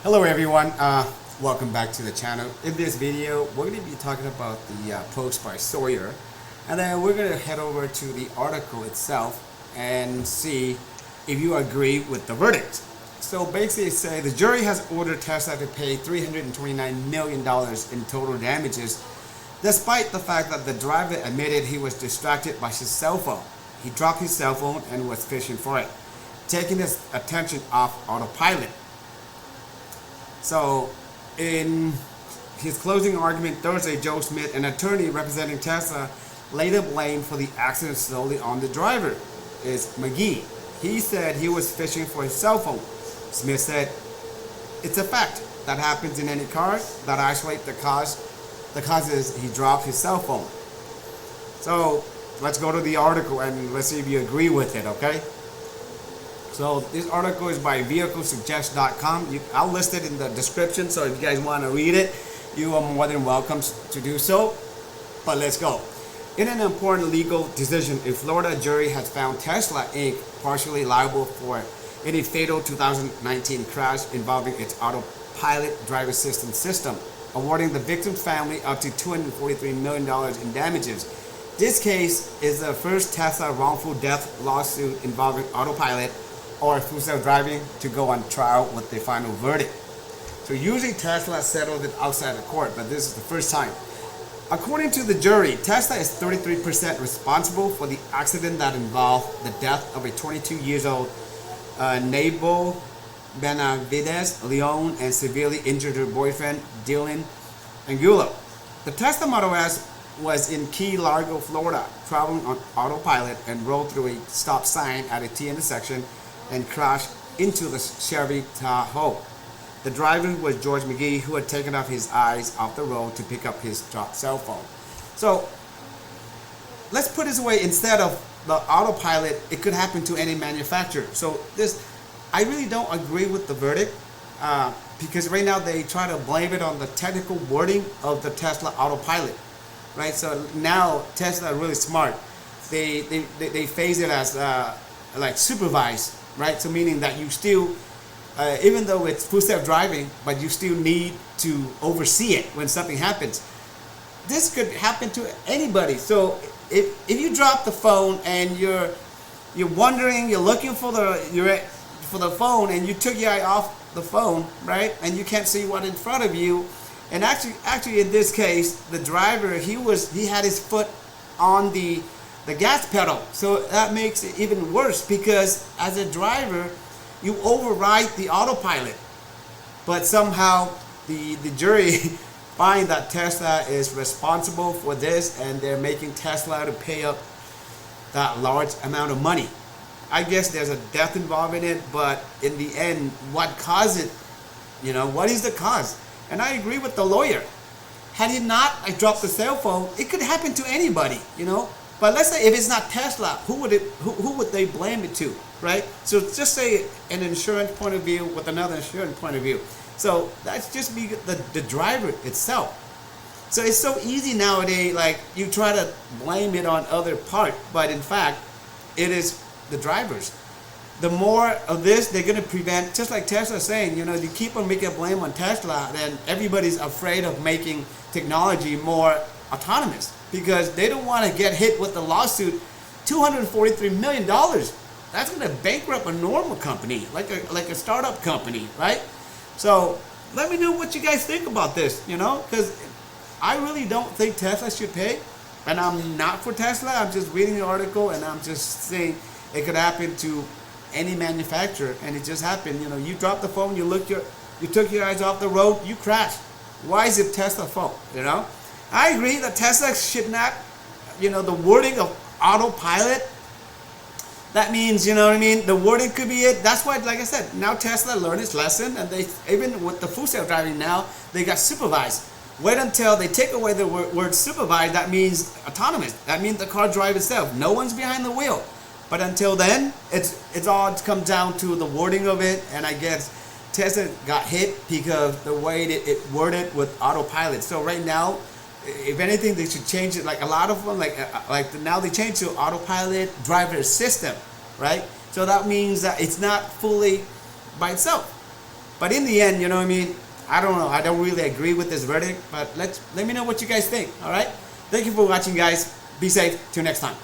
Hello everyone, welcome back to the channel. In this video, we're going to be talking about the post by Sawyer, and then we're going to head over to the article itself and see if you agree with the verdict. So basically it says the jury has ordered Tesla to pay $329 million in total damages, despite the fact that the driver admitted he was distracted by his cell phone. He dropped his cell phone and was fishing for it, taking his attention off autopilot. So, in his closing argument Thursday, Joe Smith, an attorney representing Tesla, laid the blame for the accident solely on the driver, is McGee. He said he was fishing for his cell phone. Smith said, "It's a fact that happens in any car. That isolate the cause. The cause is he dropped his cell phone." So, let's go to the article and let's see if you agree with it, okay? So this article is by vehiclesuggest.com. I'll list it in the description, so if you guys want to read it, you are more than welcome to do so. But let's go. In an important legal decision, a Florida jury has found Tesla Inc. partially liable for a fatal 2019 crash involving its autopilot driver system, awarding the victim's family up to $243 million in damages. This case is the first Tesla wrongful death lawsuit involving autopilot or full self-driving to go on trial with the final verdict. So usually Tesla settled it outside the court, but this is the first time. According to the jury, Tesla is 33% responsible for the accident that involved the death of a 22-year-old Nabel Benavides Leon and severely injured her boyfriend, Dylan Angulo. The Tesla Model S was in Key Largo, Florida, traveling on autopilot and rolled through a stop sign at a T intersection and crashed into the Chevy Tahoe. The driver was George McGee, who had taken off his eyes off the road to pick up his dropped cell phone. So let's put this away. Instead of the autopilot, it could happen to any manufacturer. So I really don't agree with the verdict because right now they try to blame it on the technical wording of the Tesla autopilot, right? So now Tesla are really smart. They phase it as like supervised. Right, so meaning that you still, even though it's full self-driving, but you still need to oversee it when something happens. This could happen to anybody. So if you drop the phone and you're wondering, you're looking for the phone, and you took your eye off the phone, right, and you can't see what in front of you, and actually in this case, the driver he had his foot on the gas pedal, so that makes it even worse because as a driver you override the autopilot, but somehow the jury find that Tesla is responsible for this and they're making Tesla to pay up that large amount of money. I guess there's a death involved in it, but in the end, what caused it, what is the cause? And I agree with the lawyer. Had he not dropped the cell phone, it could happen to anybody, But let's say if it's not Tesla, who would they blame it to, right? So just say an insurance point of view with another insurance point of view. So that's just be the driver itself. So it's so easy nowadays, like you try to blame it on other part, but in fact, it is the drivers. The more of this, they're going to prevent, just like Tesla saying, you keep on making a blame on Tesla, then everybody's afraid of making technology more autonomous, because they don't want to get hit with the lawsuit. $243 million. That's going to bankrupt a normal company, like a startup company, right? So let me know what you guys think about this, because I really don't think Tesla should pay, and I'm not for Tesla. I'm just reading the article, and I'm just saying it could happen to any manufacturer, and it just happened. You dropped the phone, you took your eyes off the road, you crashed. Why is it Tesla fault? I agree that Tesla should not, the wording of autopilot, that means, the wording could be it. That's why, like I said, now Tesla learned its lesson, and they, even with the full self-driving now, they got supervised. Wait until they take away the word supervised, that means autonomous. That means the car drives itself. No one's behind the wheel. But until then, it's all comes down to the wording of it, and I guess Tesla got hit because the way it worded with autopilot. So right now, if anything, they should change it. Like a lot of them, like now they change to autopilot driver system, right? So that means that it's not fully by itself. But in the end, you know what I mean, I don't know, I don't really agree with this verdict, but let me know what you guys think. All right, thank you for watching, guys. Be safe. Till next time.